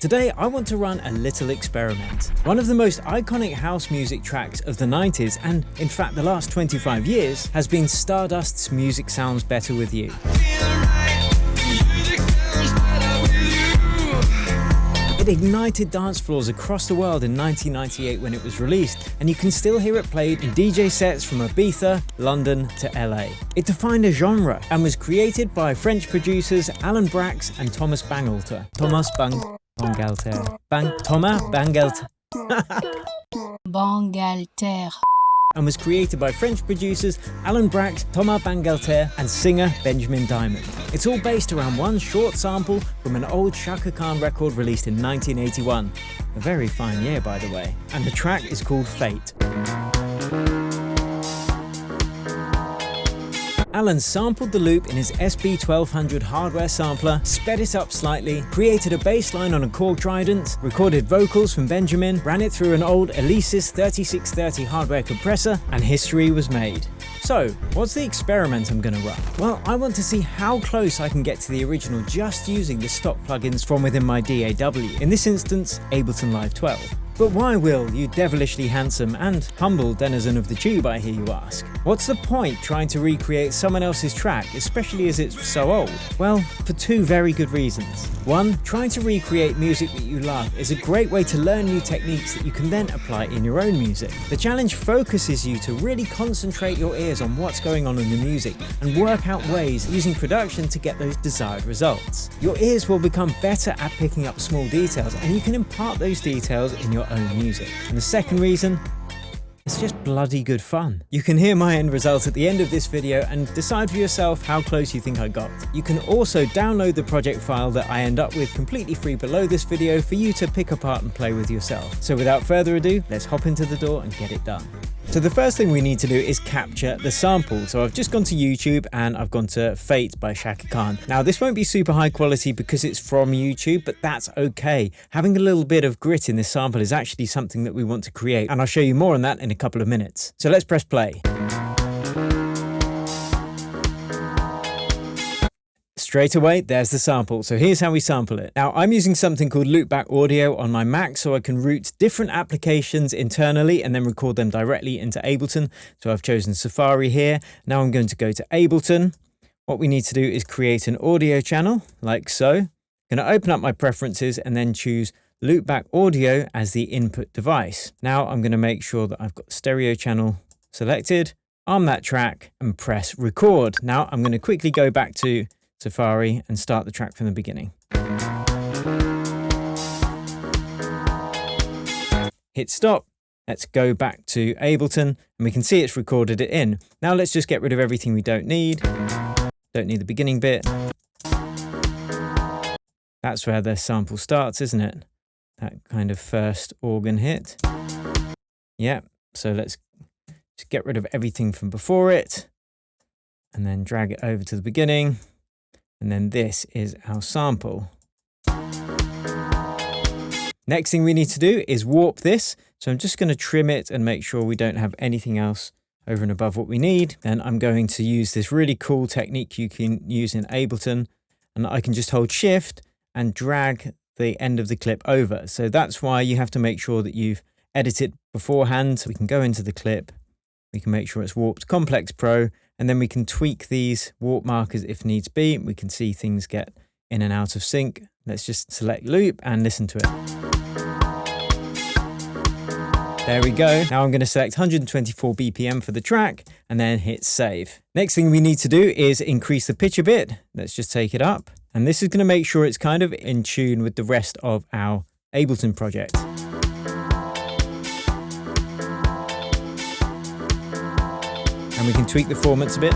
Today I want to run a little experiment. One of the most iconic house music tracks of the 90s, and in fact the last 25 years, has been Stardust's Music Sounds Better With You. It ignited dance floors across the world in 1998 when it was released, and you can still hear it played in DJ sets from Ibiza, London to LA. It defined a genre and was created by French producers Braxe and Thomas Bangalter. Thomas Bangalter. Bangalter. And was created by French producers Braxe, Thomas Bangalter and singer Benjamin Diamond. It's all based around one short sample from an old Chaka Khan record released in 1981. A very fine year, by the way. And the track is called Fate. Alan sampled the loop in his SB1200 hardware sampler, sped it up slightly, created a bass line on a Korg Trident, recorded vocals from Benjamin, ran it through an old Alesis 3630 hardware compressor, and history was made. So, what's the experiment I'm going to run? Well, I want to see how close I can get to the original just using the stock plugins from within my DAW, in this instance, Ableton Live 12. But why, Will, you devilishly handsome and humble denizen of the tube, I hear you ask? What's the point trying to recreate someone else's track, especially as it's so old? Well, for two very good reasons. One, trying to recreate music that you love is a great way to learn new techniques that you can then apply in your own music. The challenge focuses you to really concentrate your ears on what's going on in the music and work out ways using production to get those desired results. Your ears will become better at picking up small details, and you can impart those details in your own music. And the second reason, it's just bloody good fun. You can hear my end result at the end of this video and decide for yourself how close you think I got. You can also download the project file that I end up with completely free below this video for you to pick apart and play with yourself. So without further ado, let's hop into the door and get it done. So the first thing we need to do is capture the sample. So I've just gone to YouTube and I've gone to Fate by Chaka Khan. Now this won't be super high quality because it's from YouTube, but that's okay. Having a little bit of grit in this sample is actually something that we want to create, and I'll show you more on that in a couple of minutes. So let's press play. Straight away, there's the sample. So here's how we sample it. Now I'm using something called Loopback Audio on my Mac, so I can route different applications internally and then record them directly into Ableton. So I've chosen Safari here. Now I'm going to go to Ableton. What we need to do is create an audio channel like so. I'm going to open up my preferences and then choose Loopback Audio as the input device. Now I'm going to make sure that I've got stereo channel selected, arm that track and press record. Now I'm going to quickly go back to Safari and start the track from the beginning. Hit stop. Let's go back to Ableton and we can see it's recorded it in. Now let's just get rid of everything we don't need. Don't need the beginning bit. That's where the sample starts, isn't it? That kind of first organ hit. Yep. So let's just get rid of everything from before it and then drag it over to the beginning. And then this is our sample. Next thing we need to do is warp this. So I'm just going to trim it and make sure we don't have anything else over and above what we need. Then I'm going to use this really cool technique you can use in Ableton. And I can just hold Shift and drag the end of the clip over. So that's why you have to make sure that you've edited beforehand. We can go into the clip. We can make sure it's warped Complex Pro. And then we can tweak these warp markers if needs be. We can see things get in and out of sync. Let's just select loop and listen to it. There we go. Now I'm going to select 124 BPM for the track and then hit save. Next thing we need to do is increase the pitch a bit. Let's just take it up. And this is going to make sure it's kind of in tune with the rest of our Ableton project. And we can tweak the formats a bit.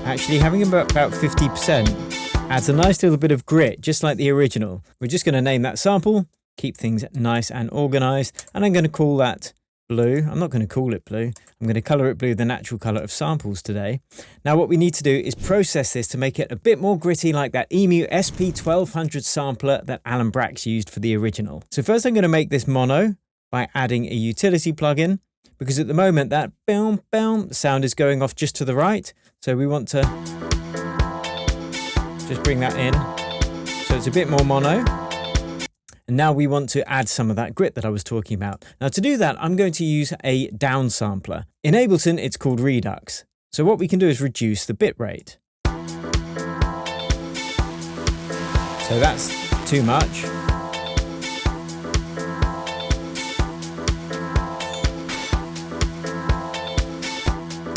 Actually, having about 50% adds a nice little bit of grit, just like the original. We're just going to name that sample, keep things nice and organized, and I'm going to call that blue. I'm not going to call it blue. I'm going to color it blue, the natural color of samples today. Now what we need to do is process this to make it a bit more gritty, like that EMU SP1200 sampler that Braxe used for the original. So first I'm going to make this mono by adding a utility plugin, because at the moment that boom, boom sound is going off just to the right. So we want to just bring that in. So it's a bit more mono. And now we want to add some of that grit that I was talking about. Now to do that, I'm going to use a downsampler. In Ableton, it's called Redux. So what we can do is reduce the bit rate. So that's too much.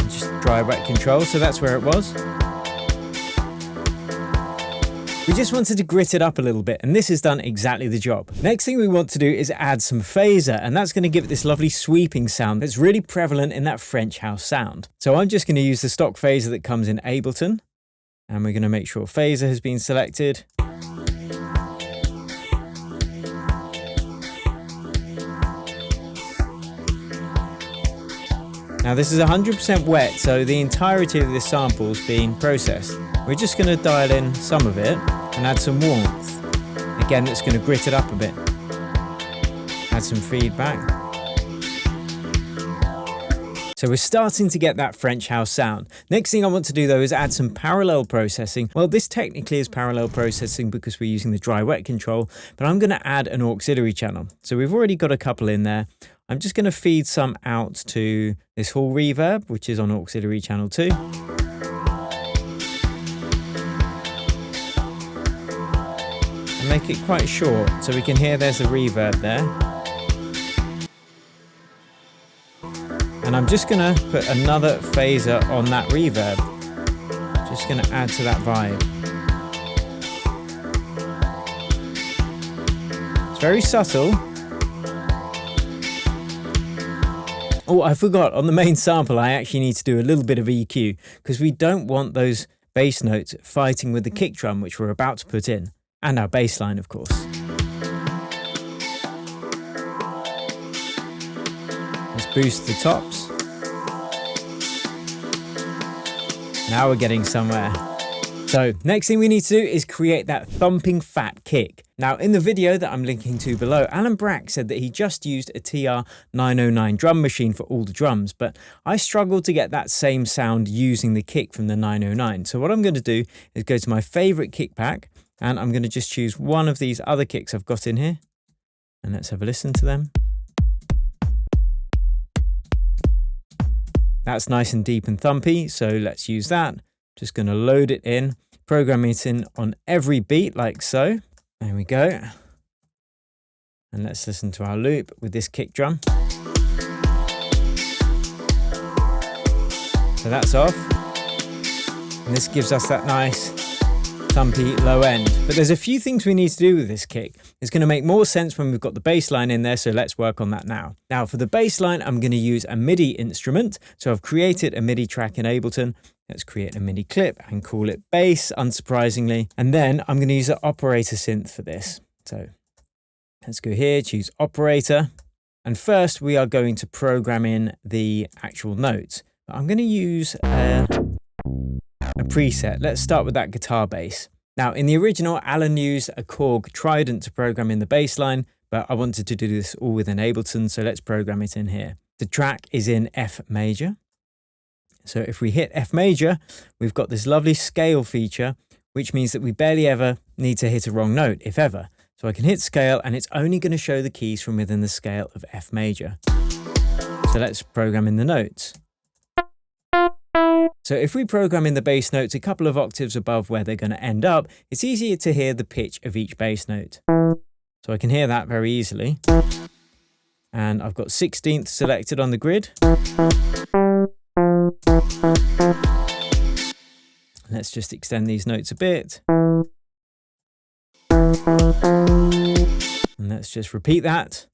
Just dry wet control, so that's where it was. We just wanted to grit it up a little bit, and this has done exactly the job. Next thing we want to do is add some phaser, and that's going to give it this lovely sweeping sound that's really prevalent in that French house sound. So I'm just going to use the stock phaser that comes in Ableton, and we're going to make sure phaser has been selected. Now this is 100% wet, so the entirety of this sample is being processed. We're just going to dial in some of it and add some warmth. Again, it's going to grit it up a bit. Add some feedback. So we're starting to get that French house sound. Next thing I want to do though is add some parallel processing. Well, this technically is parallel processing because we're using the dry wet control, but I'm going to add an auxiliary channel. So we've already got a couple in there. I'm just going to feed some out to this hall reverb, which is on auxiliary channel 2. And make it quite short so we can hear there's a reverb there. And I'm just going to put another phaser on that reverb. Just going to add to that vibe. It's very subtle. Oh, I forgot, on the main sample I actually need to do a little bit of EQ because we don't want those bass notes fighting with the kick drum which we're about to put in, and our bass line of course. Let's boost the tops. Now we're getting somewhere. So next thing we need to do is create that thumping fat kick. Now in the video that I'm linking to below, Alan Braxe said that he just used a TR-909 drum machine for all the drums, but I struggled to get that same sound using the kick from the 909. So what I'm going to do is go to my favorite kick pack, and I'm going to just choose one of these other kicks I've got in here, and let's have a listen to them. That's nice and deep and thumpy, so let's use that. Just going to load it in, program it in on every beat like so. There we go. And let's listen to our loop with this kick drum. So that's off. And this gives us that nice thumpy low end. But there's a few things we need to do with this kick. It's going to make more sense when we've got the bass line in there, so let's work on that now. Now for the bass line, I'm going to use a MIDI instrument. So I've created a MIDI track in Ableton. Let's create a MIDI clip and call it bass, unsurprisingly. And then I'm going to use an operator synth for this. So let's go here, choose operator. And first we are going to program in the actual notes. I'm going to use a preset. Let's start with that guitar bass. Now in the original, Alan used a Korg Trident to program in the bass line, but I wanted to do this all within Ableton, so let's program it in here. The track is in F major. So if we hit F major, we've got this lovely scale feature, which means that we barely ever need to hit a wrong note, if ever. So I can hit scale and it's only going to show the keys from within the scale of F major. So let's program in the notes. So if we program in the bass notes a couple of octaves above where they're going to end up, it's easier to hear the pitch of each bass note. So I can hear that very easily. And I've got 16th selected on the grid. Let's just extend these notes a bit. And let's just repeat that.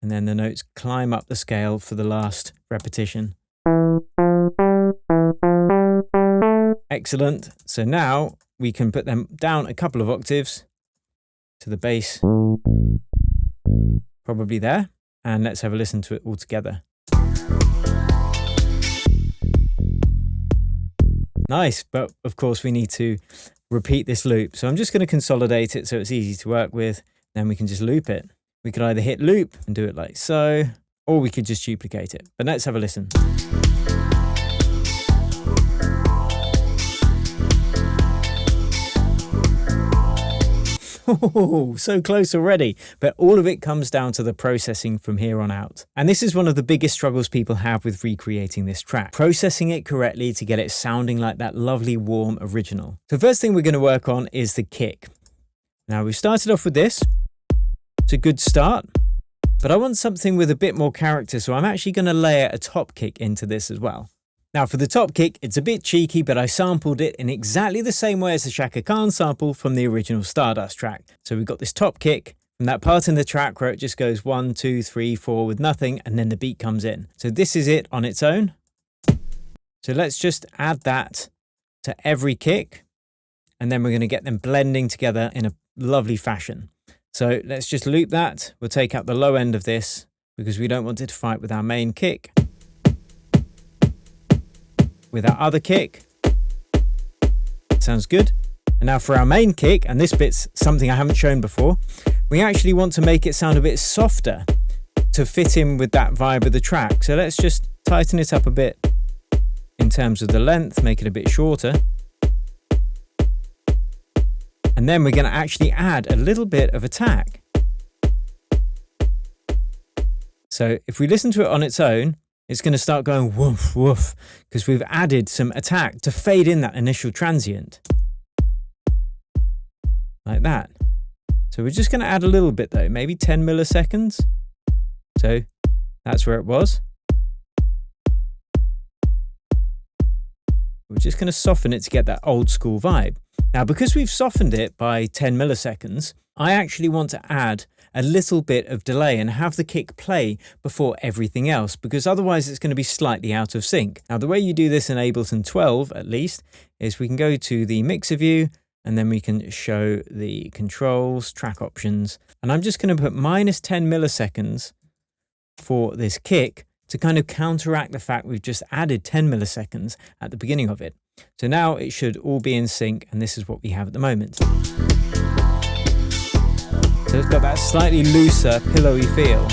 And then the notes climb up the scale for the last repetition. Excellent. So now we can put them down a couple of octaves to the bass. Probably there. And let's have a listen to it all together. Nice, but of course we need to repeat this loop. So I'm just going to consolidate it so it's easy to work with. Then we can just loop it. We could either hit loop and do it like so, or we could just duplicate it. But let's have a listen. Oh, so close already. But all of it comes down to the processing from here on out. And this is one of the biggest struggles people have with recreating this track. Processing it correctly to get it sounding like that lovely, warm original. So first thing we're going to work on is the kick. Now we've started off with this. It's a good start. But I want something with a bit more character, so I'm actually going to layer a top kick into this as well. Now for the top kick, it's a bit cheeky, but I sampled it in exactly the same way as the Chaka Khan sample from the original Stardust track. So we've got this top kick from that part in the track where it just goes 1, 2, 3, 4 with nothing, and then the beat comes in. So this is it on its own. So let's just add that to every kick, and then we're going to get them blending together in a lovely fashion. So let's just loop that. We'll take out the low end of this because we don't want it to fight with our main kick. With our other kick. Sounds good. And now for our main kick, and this bit's something I haven't shown before, we actually want to make it sound a bit softer to fit in with that vibe of the track. So let's just tighten it up a bit in terms of the length, make it a bit shorter. And then we're going to actually add a little bit of attack. So if we listen to it on its own, it's going to start going woof, woof, because we've added some attack to fade in that initial transient. Like that. So we're just going to add a little bit though, maybe 10 milliseconds. So that's where it was. We're just going to soften it to get that old school vibe. Now, because we've softened it by 10 milliseconds, I actually want to add a little bit of delay and have the kick play before everything else, because otherwise it's going to be slightly out of sync. Now, the way you do this in Ableton 12, at least, is we can go to the mixer view and then we can show the controls, track options. And I'm just going to put minus 10 milliseconds for this kick to kind of counteract the fact we've just added 10 milliseconds at the beginning of it. So now it should all be in sync, and this is what we have at the moment. So it's got that slightly looser, pillowy feel.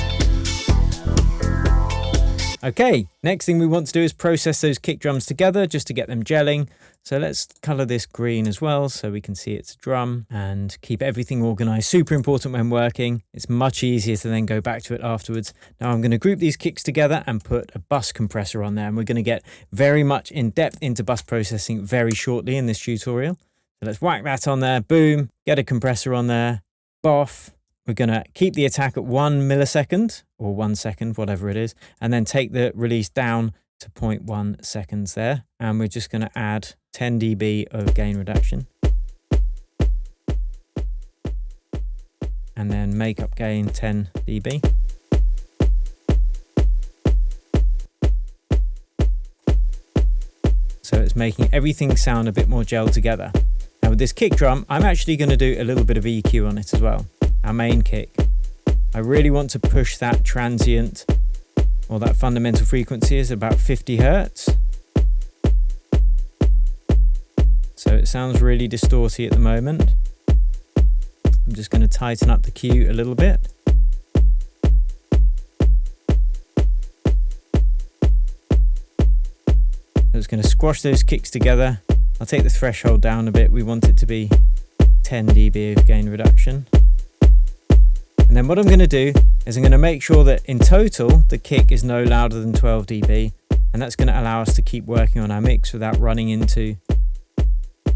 Okay, next thing we want to do is process those kick drums together just to get them gelling. So let's color this green as well so we can see it's a drum, and keep everything organized. Super important when working. It's much easier to then go back to it afterwards. Now I'm going to group these kicks together and put a bus compressor on there, and we're going to get very much in depth into bus processing very shortly in this tutorial. So let's whack that on there, boom, get a compressor on there, boff. We're going to keep the attack at 1 millisecond or 1 second, whatever it is, and then take the release down to 0.1 seconds there. And we're just going to add 10 dB of gain reduction. And then makeup gain 10 dB. So it's making everything sound a bit more gelled together. Now with this kick drum, I'm actually going to do a little bit of EQ on it as well. Our main kick. I really want to push that transient, or that fundamental frequency is about 50 Hertz. So it sounds really distorty at the moment. I'm just going to tighten up the Q a little bit. So it's going to squash those kicks together. I'll take the threshold down a bit. We want it to be 10 dB of gain reduction. And then what I'm going to do is I'm going to make sure that in total the kick is no louder than 12 dB, and that's going to allow us to keep working on our mix without running into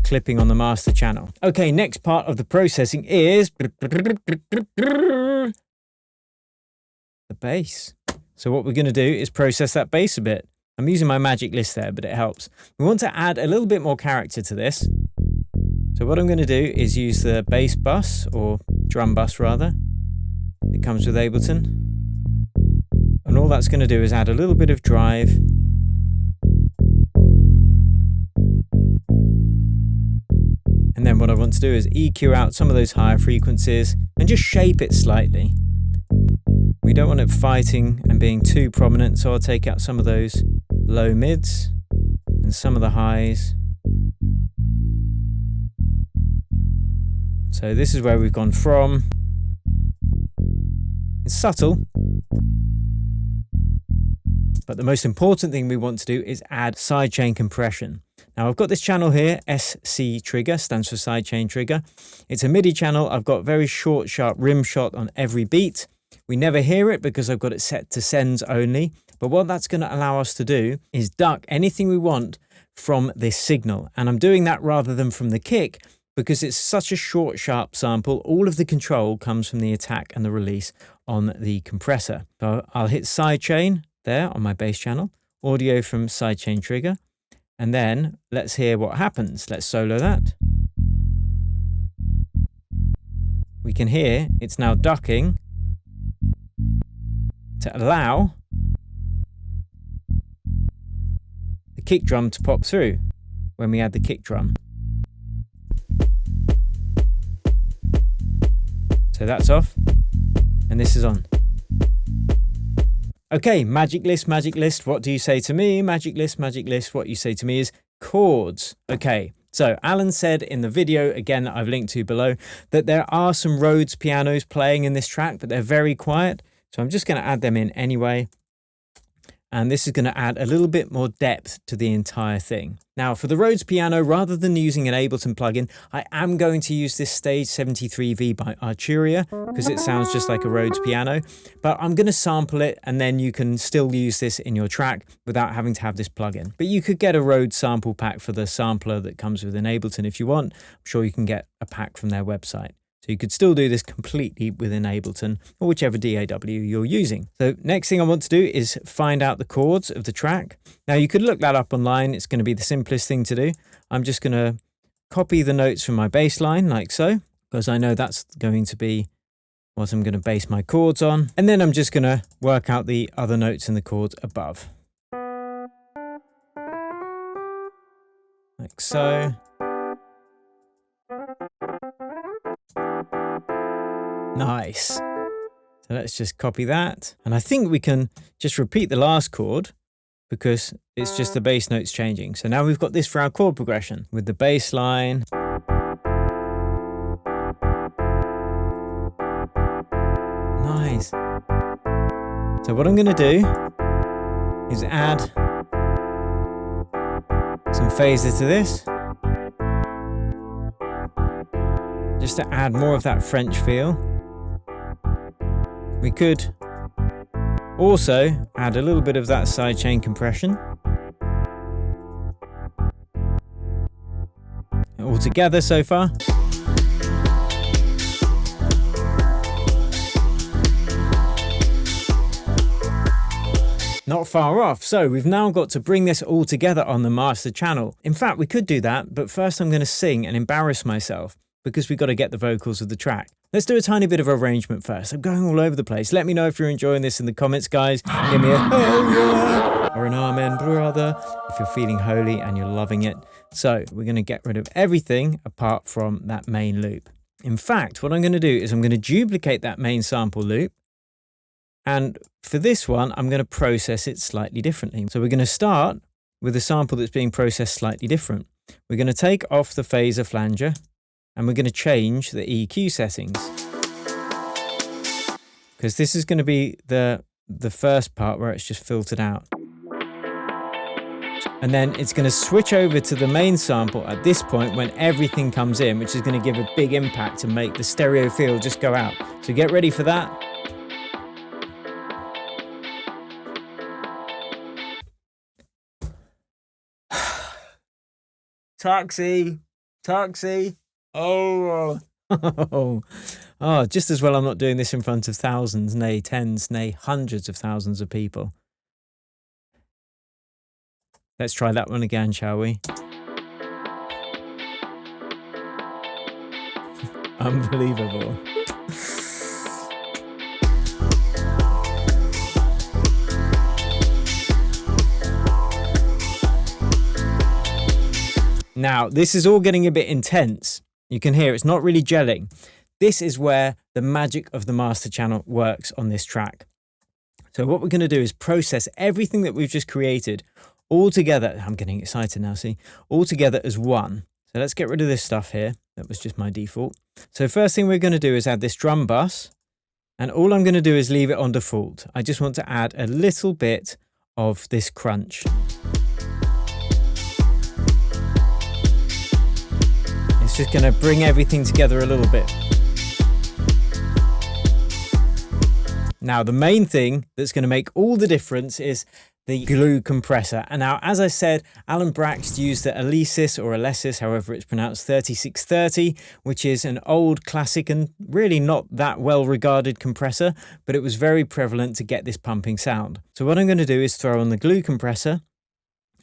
clipping on the master channel. Okay, next part of the processing is the bass. So what we're going to do is process that bass a bit. I'm using my magic list there, but it helps. We want to add a little bit more character to this. So what I'm going to do is use the bass bus, or drum bus rather. It comes with Ableton. And all that's going to do is add a little bit of drive. And then what I want to do is EQ out some of those higher frequencies and just shape it slightly. We don't want it fighting and being too prominent, so I'll take out some of those low mids and some of the highs. So this is where we've gone from. It's subtle, but the most important thing we want to do is add sidechain compression. Now I've got this channel here, SC trigger, stands for sidechain trigger. It's a MIDI channel. I've got very short, sharp rim shot on every beat. We never hear it because I've got it set to sends only. But what that's going to allow us to do is duck anything we want from this signal. And I'm doing that rather than from the kick because it's such a short, sharp sample. All of the control comes from the attack and the release on the compressor. So I'll hit sidechain there on my bass channel, audio from sidechain trigger. And then let's hear what happens. Let's solo that. We can hear it's now ducking to allow the kick drum to pop through when we add the kick drum. So that's off and this is on. Okay, magic list, what do you say to me? Magic list, what you say to me is chords. Okay, so Alan said in the video, again, that I've linked to below, that there are some Rhodes pianos playing in this track, but they're very quiet. So I'm just going to add them in anyway. And this is going to add a little bit more depth to the entire thing. Now for the Rhodes piano, rather than using an Ableton plugin, I am going to use this Stage 73V by Arturia because it sounds just like a Rhodes piano, but I'm going to sample it and then you can still use this in your track without having to have this plugin. But you could get a Rhodes sample pack for the sampler that comes with an Ableton if you want. I'm sure you can get a pack from their website. So you could still do this completely within Ableton or whichever DAW you're using. So next thing I want to do is find out the chords of the track. Now you could look that up online. It's going to be the simplest thing to do. I'm just going to copy the notes from my bass line like so, because I know that's going to be what I'm going to base my chords on. And then I'm just going to work out the other notes in the chords above. Like so. Nice. So let's just copy that. And I think we can just repeat the last chord because it's just the bass notes changing. So now we've got this for our chord progression with the bass line. Nice. So what I'm going to do is add some phaser to this. Just to add more of that French feel. We could also add a little bit of that sidechain compression. All together so far. Not far off. So we've now got to bring this all together on the master channel. In fact, we could do that, but first I'm going to sing and embarrass myself because we've got to get the vocals of the track. Let's do a tiny bit of arrangement first. I'm going all over the place. Let me know if you're enjoying this in the comments, guys. Give me a hell yeah or an amen, brother, if you're feeling holy and you're loving it. So we're going to get rid of everything apart from that main loop. In fact, what I'm going to do is I'm going to duplicate that main sample loop. And for this one, I'm going to process it slightly differently. So we're going to start with a sample that's being processed slightly different. We're going to take off the phaser flanger. And we're going to change the EQ settings because this is going to be the first part where it's just filtered out. And then it's going to switch over to the main sample at this point when everything comes in, which is going to give a big impact to make the stereo feel just go out. So get ready for that. Taxi. Oh, just as well I'm not doing this in front of thousands, nay tens, nay hundreds of thousands of people. Let's try that one again, shall we? Unbelievable. Now, this is all getting a bit intense. You can hear it's not really gelling. This is where the magic of the master channel works on this track. So what we're going to do is process everything that we've just created all together. I'm getting excited now, see? All together as one. So let's get rid of this stuff here. That was just my default. So first thing we're going to do is add this drum bus. And all I'm going to do is leave it on default. I just want to add a little bit of this crunch. It's just going to bring everything together a little bit. Now, the main thing that's going to make all the difference is the glue compressor. And now, as I said, Alan Braxe used the Alesis or Alesis, however it's pronounced, 3630, which is an old classic and really not that well regarded compressor, but it was very prevalent to get this pumping sound. So what I'm going to do is throw on the glue compressor.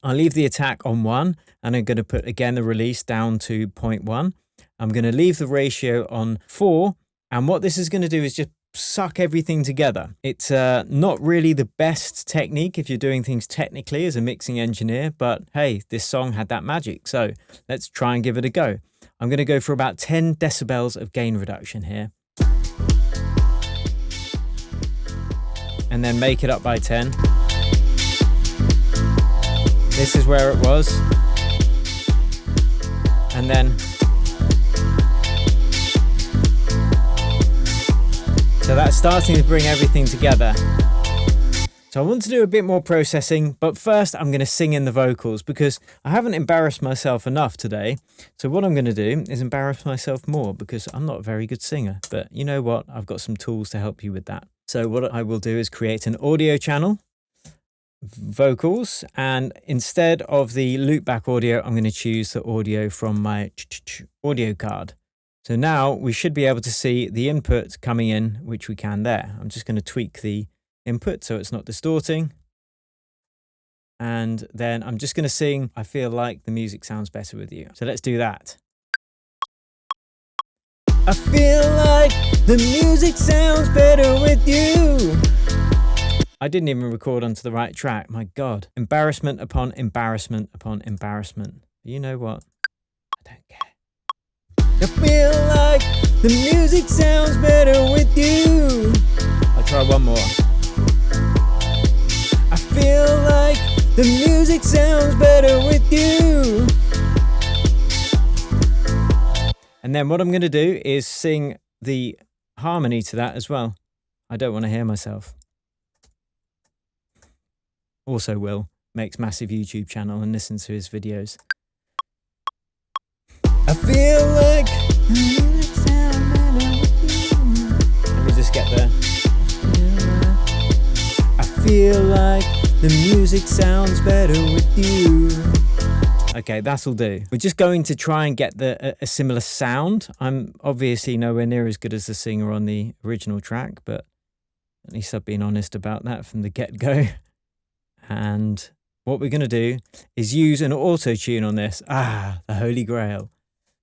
I'll leave the attack on 1, and I'm going to put again the release down to 0.1. I'm going to leave the ratio on 4, and what this is going to do is just suck everything together. It's not really the best technique if you're doing things technically as a mixing engineer, but hey, this song had that magic, so let's try and give it a go. I'm going to go for about 10 decibels of gain reduction here, and then make it up by 10. This is where it was, and then so that's starting to bring everything together. So I want to do a bit more processing, but first I'm going to sing in the vocals because I haven't embarrassed myself enough today. So what I'm going to do is embarrass myself more because I'm not a very good singer. But you know what? I've got some tools to help you with that. So what I will do is create an audio channel, vocals, and instead of the loopback audio, I'm going to choose the audio from my audio card. So now we should be able to see the input coming in, which we can there. I'm just going to tweak the input so it's not distorting. And then I'm just going to sing, I feel like the music sounds better with you. So let's do that. I feel like the music sounds better with you. I didn't even record onto the right track. My God. Embarrassment upon embarrassment upon embarrassment. But you know what? I don't care. I feel like the music sounds better with you. I'll try one more. I feel like the music sounds better with you. And then what I'm going to do is sing the harmony to that as well. I don't want to hear myself. Also Will makes massive YouTube channel and listens to his videos. I feel like the music sounds better with you. Let me just get there. I feel like the music sounds better with you. Okay, that'll do. We're just going to try and get a similar sound. I'm obviously nowhere near as good as the singer on the original track, but at least I've been honest about that from the get-go. And what we're going to do is use an auto-tune on this. Ah, the Holy Grail.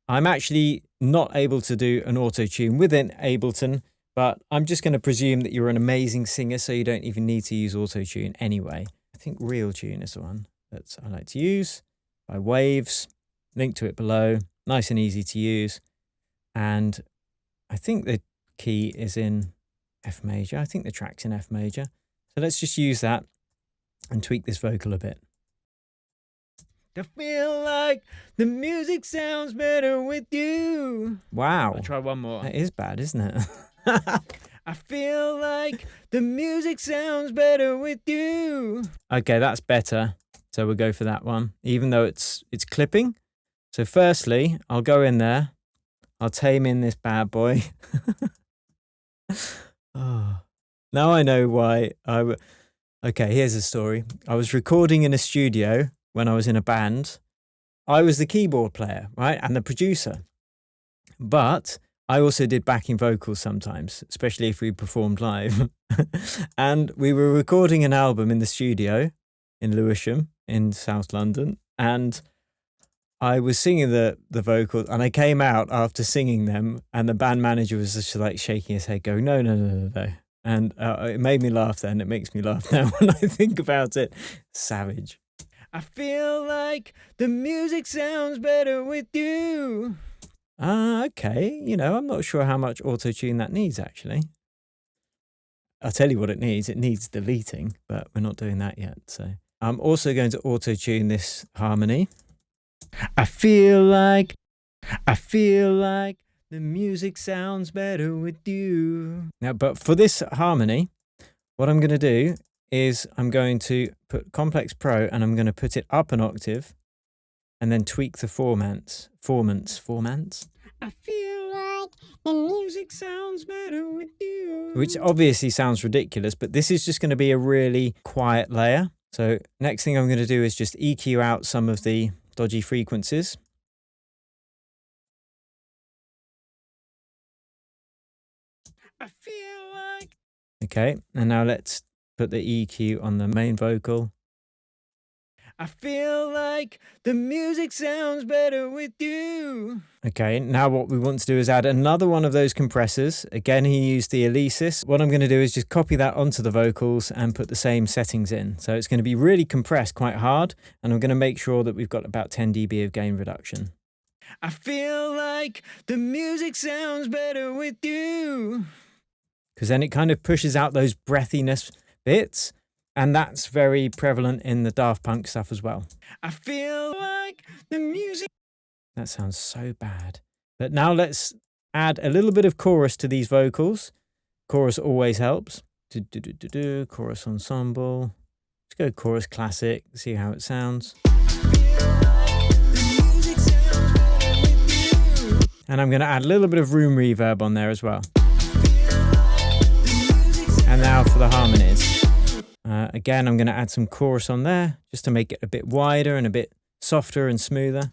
I'm actually not able to do an auto-tune within Ableton, but I'm just going to presume that you're an amazing singer, so you don't even need to use auto-tune anyway. I think Real Tune is the one that I like to use, by Waves. Link to it below. Nice and easy to use. And I think the key is in F major. I think the track's in F major. So let's just use that and tweak this vocal a bit. I feel like the music sounds better with you. Wow. I'll try one more. That is bad, isn't it? I feel like the music sounds better with you. Okay, that's better. So we'll go for that one, even though it's clipping. So firstly, I'll go in there. I'll tame in this bad boy. Oh. Now I know why Okay, here's a story. I was recording in a studio when I was in a band. I was the keyboard player, right? And the producer. But I also did backing vocals sometimes, especially if we performed live. And we were recording an album in the studio in Lewisham in South London. And I was singing the vocals, and I came out after singing them, and the band manager was just like shaking his head going, no, no, no, no, no. And it made me laugh then. It makes me laugh now when I think about it. Savage. I feel like the music sounds better with you. Okay. You know, I'm not sure how much auto-tune that needs, actually. I'll tell you what it needs. It needs deleting, but we're not doing that yet. So I'm also going to auto-tune this harmony. I feel like the music sounds better with you. Now, but for this harmony, what I'm going to do is I'm going to put Complex Pro and I'm going to put it up an octave. and then tweak the formants. I feel like the music sounds better with you. Which obviously sounds ridiculous, but this is just going to be a really quiet layer. So next thing I'm going to do is just EQ out some of the dodgy frequencies. I feel like... Okay, and now let's put the EQ on the main vocal. I feel like the music sounds better with you. Okay, now what we want to do is add another one of those compressors. Again, he used the analyse. What I'm going to do is just copy that onto the vocals and put the same settings in. So it's going to be really compressed quite hard, and I'm going to make sure that we've got about 10 dB of gain reduction. I feel like the music sounds better with you. Because then it kind of pushes out those breathiness bits. And that's very prevalent in the Daft Punk stuff as well. I feel like the music... That sounds so bad. But now let's add a little bit of chorus to these vocals. Chorus always helps. Chorus ensemble. Let's go chorus classic, see how it sounds. And I'm going to add a little bit of room reverb on there as well. And now for the harmonies. Again, I'm going to add some chorus on there just to make it a bit wider and a bit softer and smoother.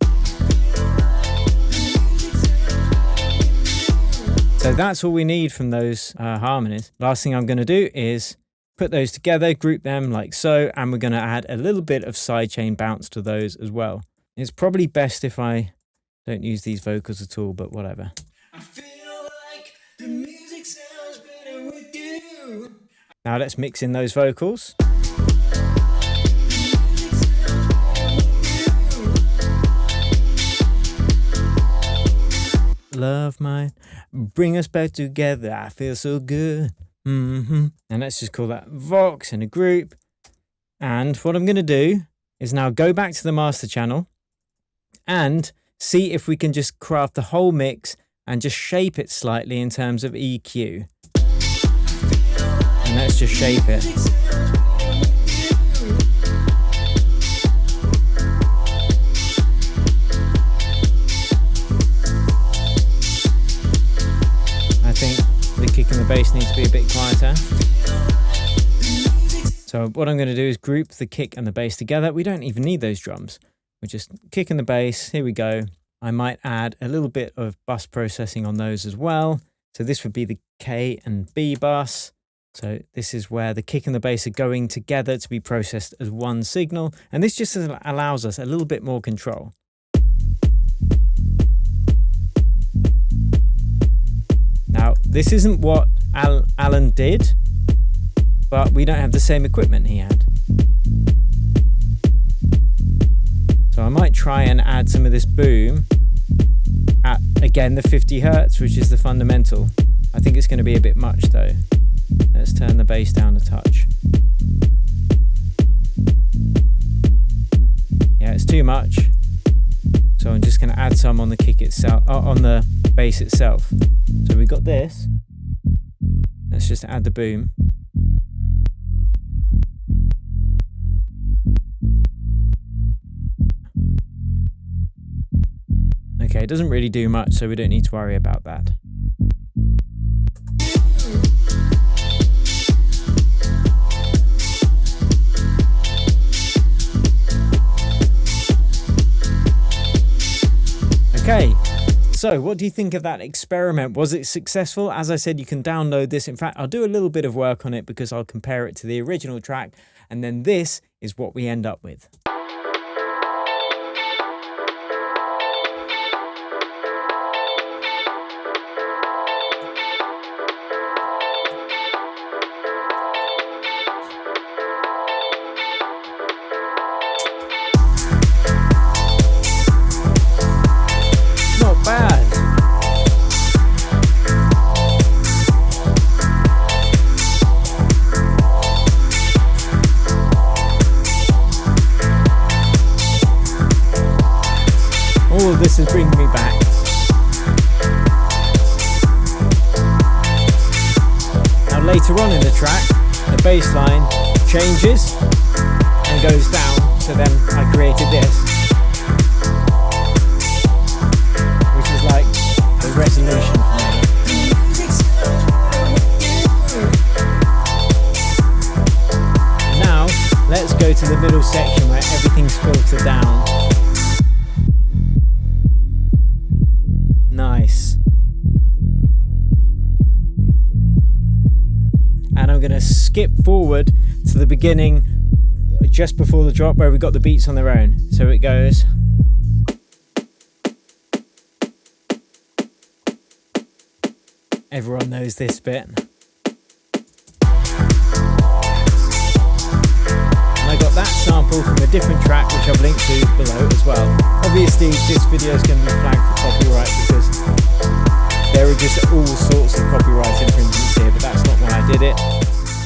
So that's all we need from those harmonies. Last thing I'm going to do is put those together, group them like so, and we're going to add a little bit of sidechain bounce to those as well. It's probably best if I don't use these vocals at all, but whatever. I feel like the music sounds better with you. Now let's mix in those vocals. Love mine, bring us back together, I feel so good. And let's just call that Vox in a group. And what I'm going to do is now go back to the master channel and see if we can just craft the whole mix and just shape it slightly in terms of EQ. And let's just shape it. I think the kick and the bass needs to be a bit quieter. So what I'm going to do is group the kick and the bass together. We don't even need those drums. We're just kick and the bass. Here we go. I might add a little bit of bus processing on those as well. So this would be the K and B bus. So this is where the kick and the bass are going together to be processed as one signal. And this just allows us a little bit more control. Now, this isn't what Alan did, but we don't have the same equipment he had. So I might try and add some of this boom at, again, the 50 Hertz, which is the fundamental. I think it's going to be a bit much though. Let's turn the bass down a touch. Yeah, it's too much. So I'm just going to add some on the kick itself, on the bass itself. So we got this. Let's just add the boom. Okay, it doesn't really do much, so we don't need to worry about that. Okay, so what do you think of that experiment? Was it successful? As I said, you can download this. In fact, I'll do a little bit of work on it because I'll compare it to the original track, and then this is what we end up with. All of this is bringing me back. Now later on in the track, the bass line changes and goes down, so then I created this. resolution for me. And now, let's go to the middle section where everything's filtered down. Nice. And I'm going to skip forward to the beginning just before the drop where we got the beats on their own. So it goes. Everyone knows this bit. And I got that sample from a different track which I've linked to below as well. Obviously this video is going to be flagged for copyright because there are just all sorts of copyright infringements here, but that's not why I did it.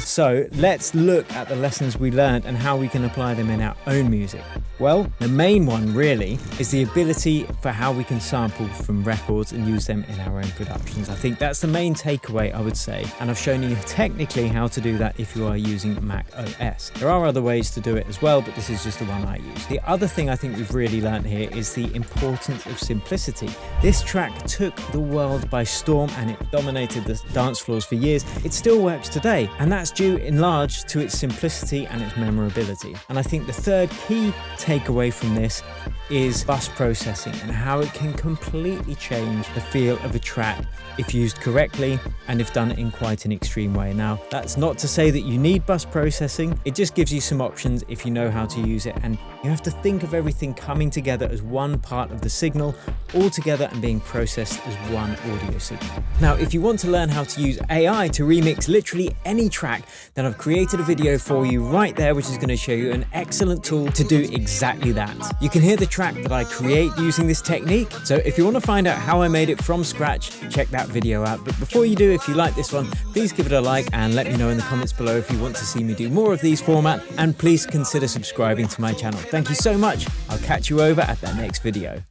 So let's look at the lessons we learned and how we can apply them in our own music. Well, the main one really is the ability for how we can sample from records and use them in our own productions. I think that's the main takeaway, I would say, and I've shown you technically how to do that if you are using Mac OS. There are other ways to do it as well, but this is just the one I use. The other thing I think we've really learned here is the importance of simplicity. This track took the world by storm and it dominated the dance floors for years. It still works today, and that's due in large to its simplicity and its memorability. And I think the third key takeaway from this is bus processing and how it can completely change the feel of a track if used correctly and if done in quite an extreme way. Now, that's not to say that you need bus processing, it just gives you some options if you know how to use it, and you have to think of everything coming together as one part of the signal, all together and being processed as one audio signal. Now, if you want to learn how to use AI to remix literally any track, then I've created a video for you right there which is going to show you an excellent tool to do exactly that. You can hear the track that I create using this technique, so if you want to find out how I made it from scratch, check that video out. But before you do, if you like this one, please give it a like and let me know in the comments below if you want to see me do more of these formats, and please consider subscribing to my channel. Thank you so much. I'll catch you over at that next video.